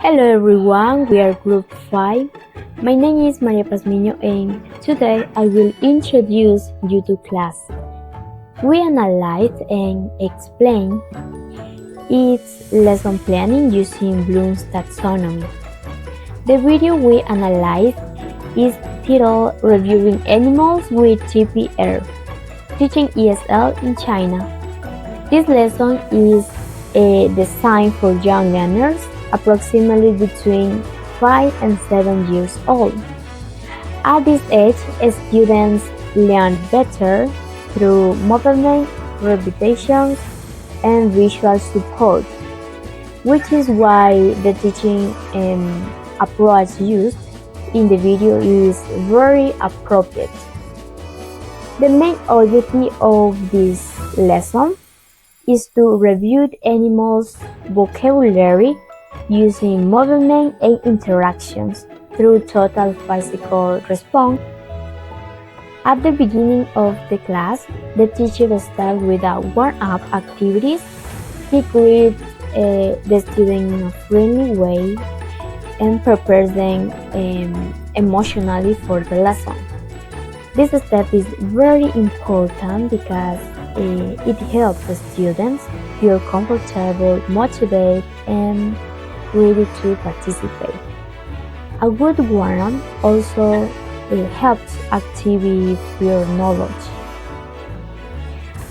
Hello everyone, we are Group 5. My name is Maria Pazmiño and today I will introduce you to class. We analyze and explain its lesson planning using Bloom's taxonomy. The video we analyze is titled Reviewing Animals with TPR, Teaching ESL in China. This lesson is designed for young learners approximately between 5 and 7 years old. At this age, students learn better through movement, repetitions, and visual support, which is why the teaching approach used in the video is very appropriate. The main objective of this lesson is to review animals' vocabulary using movement and interactions through total physical response. At the beginning of the class, the teacher starts with a warm-up activities. He greets the student in a friendly way and prepares them emotionally for the lesson. This step is very important because it helps the students feel comfortable, motivated, and ready to participate. A good warm-up also helps activate your knowledge.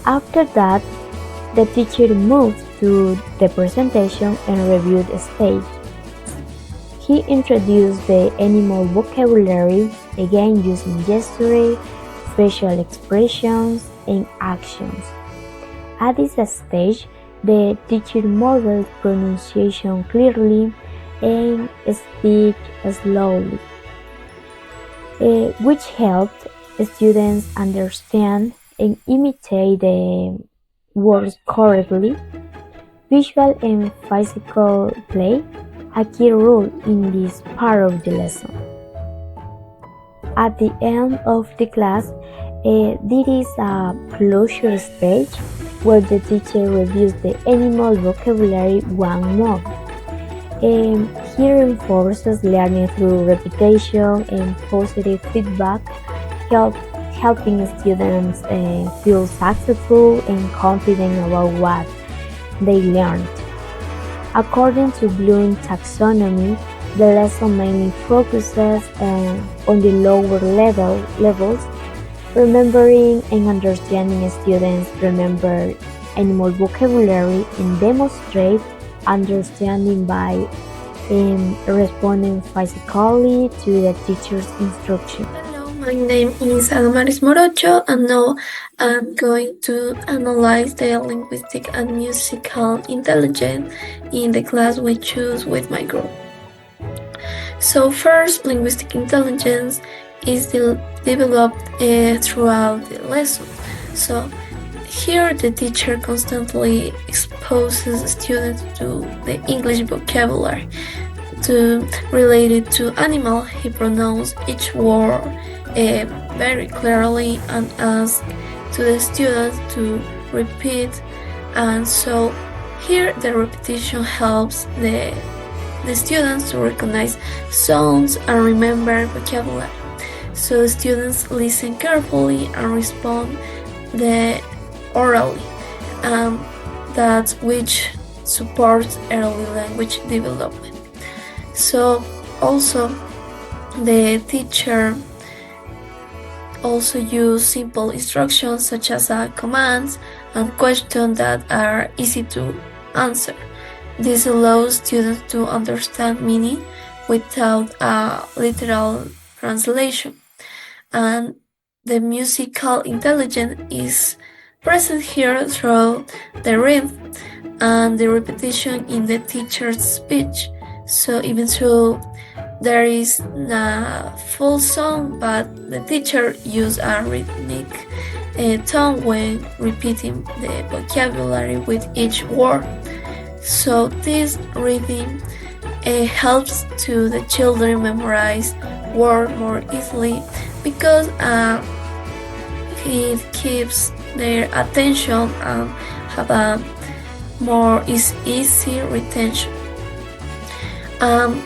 After that, the teacher moves to the presentation and review the stage. He introduced the animal vocabulary, again using gestures, facial expressions, and actions. At this stage, the teacher models pronunciation clearly and speak slowly, which helped students understand and imitate the words correctly. Visual and physical play a key role in this part of the lesson. At the end of the class, there is a closure stage where the teacher reviews the animal vocabulary one more. He reinforces learning through repetition and positive feedback, helping students feel successful and confident about what they learned. According to Bloom's taxonomy, the lesson mainly focuses on the lower levels. Remembering and understanding students remember animal vocabulary and demonstrate understanding by responding physically to the teacher's instruction. Hello, my name is Adamaris Morocho, and now I'm going to analyze the linguistic and musical intelligence in the class we choose with my group. So first, linguistic intelligence is developed throughout the lesson. So here the teacher constantly exposes students to the English vocabulary. To relate it to animal, he pronounces each word very clearly and asks to the students to repeat, and so here the repetition helps the students to recognize sounds and remember vocabulary. So students listen carefully and respond orally, that which supports early language development. So also the teacher also use simple instructions such as commands and questions that are easy to answer. This allows students to understand meaning without a literal translation. And the musical intelligence is present here through the rhythm and the repetition in the teacher's speech. So even though there is a full song, but the teacher uses a rhythmic tone when repeating the vocabulary with each word. So this rhythm helps to the children memorize words more easily because it keeps their attention and have a more easy retention. Um,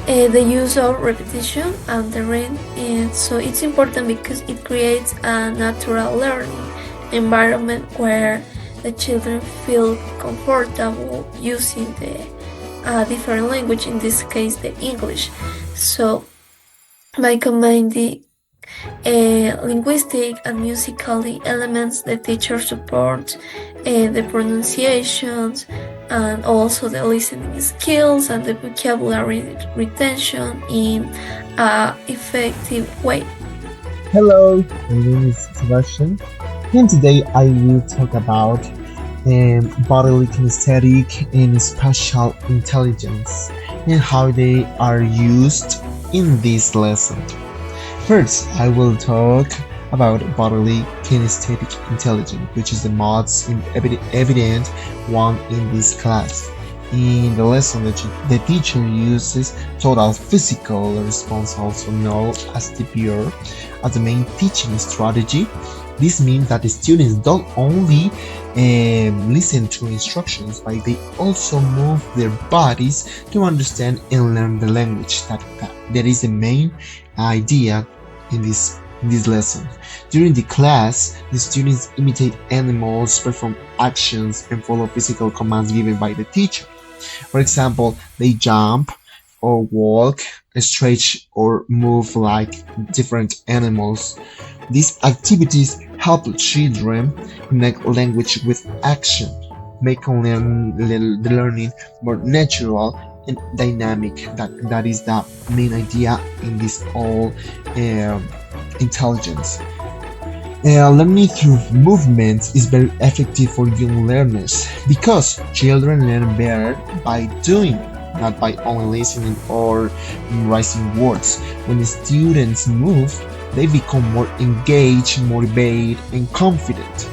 the use of repetition and the reading, so it's important because it creates a natural learning environment where the children feel comfortable using the different language, in this case the English. So by combining linguistic and musically elements, the teacher supports the pronunciations and also the listening skills and the vocabulary retention in an effective way. Hello, my name is Sebastian, and today I will talk about bodily kinesthetic and spatial intelligence and how they are used in this lesson. First, I will talk about bodily kinesthetic intelligence, which is the most evident one in this class. In the lesson, the teacher uses total physical response, also known as TPR, as the main teaching strategy. This means that the students don't only listen to instructions, but they also move their bodies to understand and learn the language. That is the main idea in this lesson. During the class, the students imitate animals, perform actions, and follow physical commands given by the teacher. For example, they jump or walk, stretch, or move like different animals. These activities help children connect language with action, making the learning more natural and dynamic. That is the main idea in this all intelligence. Learning through movement is very effective for young learners because children learn better by doing, not by only listening or memorizing words. When the students move, they become more engaged, motivated, and confident.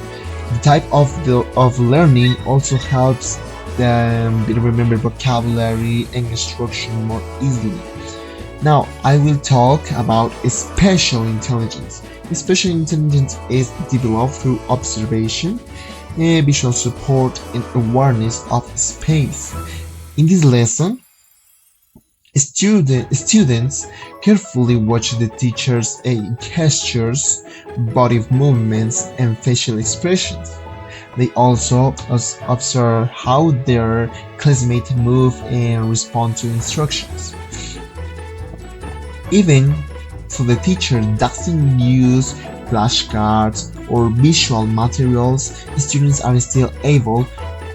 The type of learning also helps them remember vocabulary and instruction more easily. Now, I will talk about spatial intelligence. Spatial intelligence is developed through observation, visual support, and awareness of space. In this lesson, students carefully watch the teacher's gestures, body movements, and facial expressions. They also observe how their classmates move and respond to instructions. Even so, the teacher doesn't use flashcards or visual materials, students are still able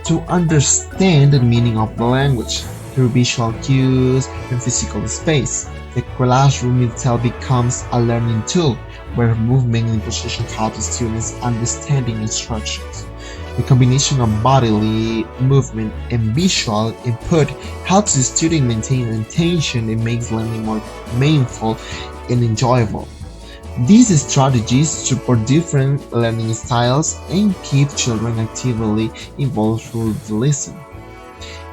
to understand the meaning of the language through visual cues and physical space. The classroom itself becomes a learning tool where movement and position helps students understanding instructions. The combination of bodily movement and visual input helps the student maintain attention and makes learning more meaningful and enjoyable. These strategies support different learning styles and keep children actively involved through the lesson.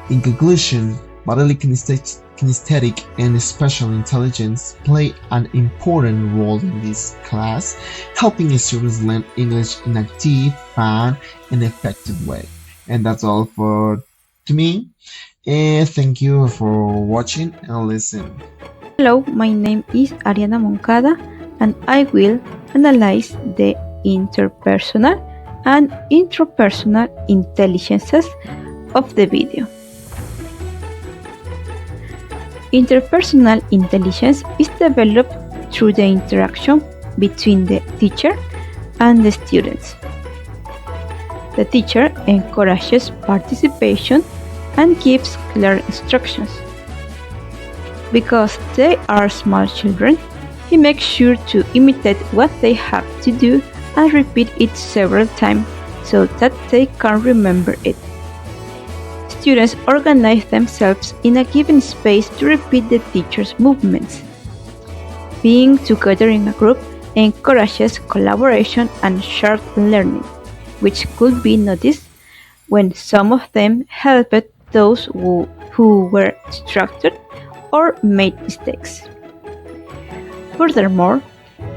In conclusion, bodily kinesthetic and spatial intelligence play an important role in this class, helping students learn English in an active, fun, and effective way. And that's all for to me. And thank you for watching and listening. Hello, my name is Ariana Moncada and I will analyze the interpersonal and intrapersonal intelligences of the video. Interpersonal intelligence is developed through the interaction between the teacher and the students. The teacher encourages participation and gives clear instructions. Because they are small children, he makes sure to imitate what they have to do and repeat it several times so that they can remember it. Students organize themselves in a given space to repeat the teacher's movements. Being together in a group encourages collaboration and shared learning, which could be noticed when some of them helped those who were distracted or made mistakes. Furthermore,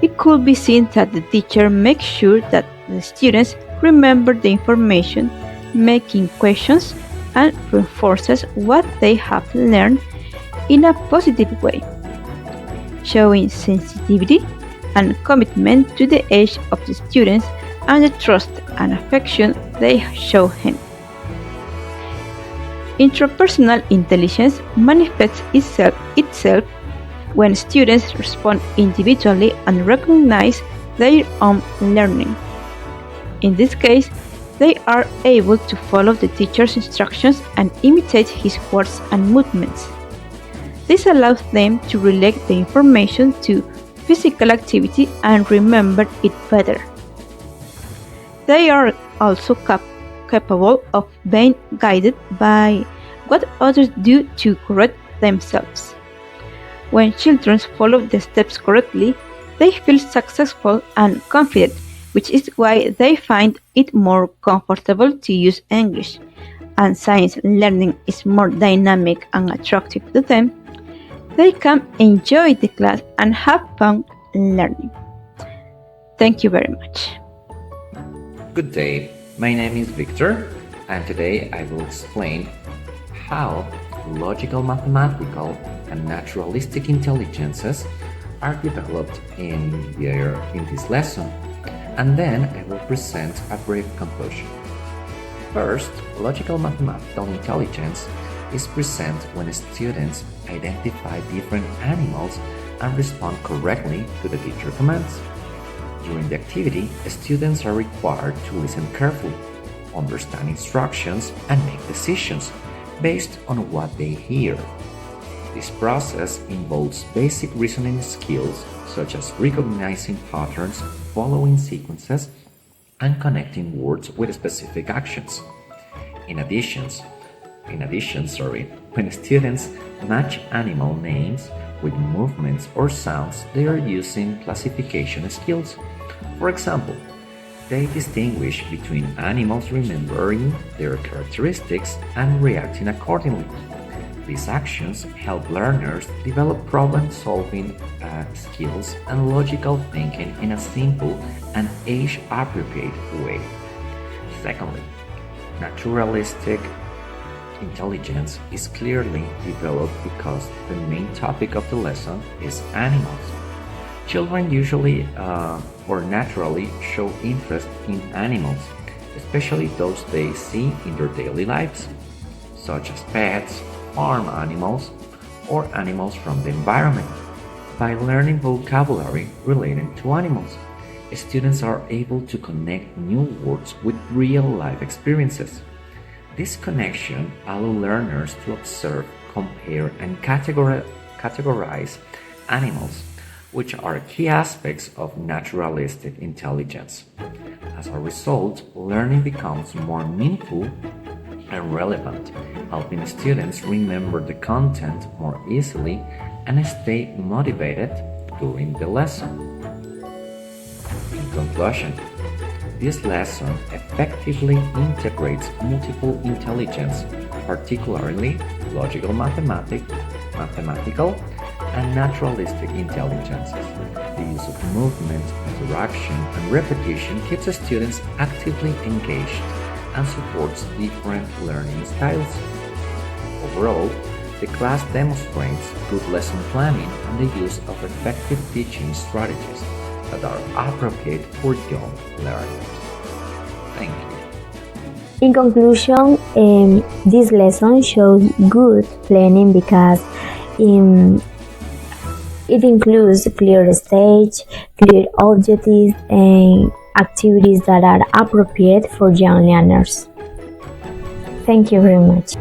it could be seen that the teacher makes sure that the students remember the information, making questions, and reinforces what they have learned in a positive way, showing sensitivity and commitment to the age of the students and the trust and affection they show him. Intrapersonal intelligence manifests itself when students respond individually and recognize their own learning. In this case, they are able to follow the teacher's instructions and imitate his words and movements. This allows them to relate the information to physical activity and remember it better. They are also capable of being guided by what others do to correct themselves. When children follow the steps correctly, they feel successful and confident, which is why they find it more comfortable to use English, and since learning is more dynamic and attractive to them, they can enjoy the class and have fun learning. Thank you very much. Good day, my name is Victor, and today I will explain how logical, mathematical, and naturalistic intelligences are developed in this lesson, and then I will present a brief conclusion. First, logical mathematical intelligence is present when students identify different animals and respond correctly to the teacher commands. During the activity, students are required to listen carefully, understand instructions, and make decisions based on what they hear. This process involves basic reasoning skills such as recognizing patterns, following sequences, and connecting words with specific actions. In addition, when students match animal names with movements or sounds, they are using classification skills. For example, they distinguish between animals, remembering their characteristics and reacting accordingly. These actions help learners develop problem-solving skills and logical thinking in a simple and age-appropriate way. Secondly, naturalistic intelligence is clearly developed because the main topic of the lesson is animals. Children usually or naturally show interest in animals, especially those they see in their daily lives, such as pets, farm animals, or animals from the environment. By learning vocabulary related to animals, students are able to connect new words with real-life experiences. This connection allows learners to observe, compare, and categorize animals, which are key aspects of naturalistic intelligence. As a result, learning becomes more meaningful and relevant, helping students remember the content more easily and stay motivated during the lesson. In conclusion, this lesson effectively integrates multiple intelligence, particularly logical, mathematical, and naturalistic intelligences. The use of movement, interaction, and repetition keeps the students actively engaged and supports different learning styles. Overall, the class demonstrates good lesson planning and the use of effective teaching strategies that are appropriate for young learners. Thank you. In conclusion, this lesson shows good planning because it includes clear stage, clear objectives, and activities that are appropriate for young learners. Thank you very much.